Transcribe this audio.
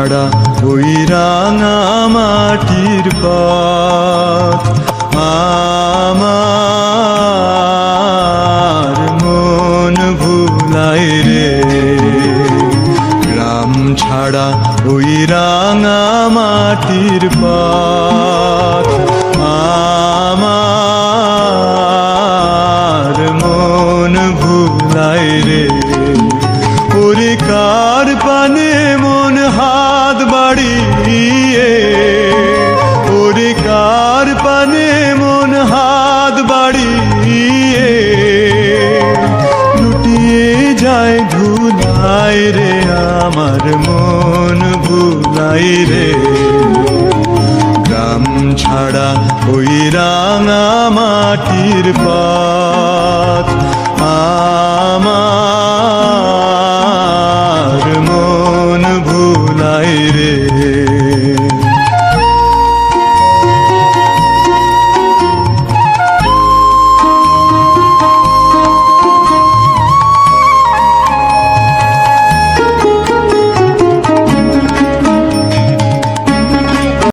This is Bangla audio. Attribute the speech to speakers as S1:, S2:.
S1: ছাড়া ওই রাঙা মাটির পথ আমার মন ভুলায় রে। গ্রাম ছাড়া ওই রাঙা মাটির পথ আমার মন ভুলায় রে। ওরে কার পানে মন হাত বাড়িয়ে, ওরে কার পানে মন হাত বাড়িয়ে লুটিয়ে যায় ধুলায় রে। আমার মন ভুলাই রে। গ্রাম ছাড়া ওই রাঙা মাটির পথ আমার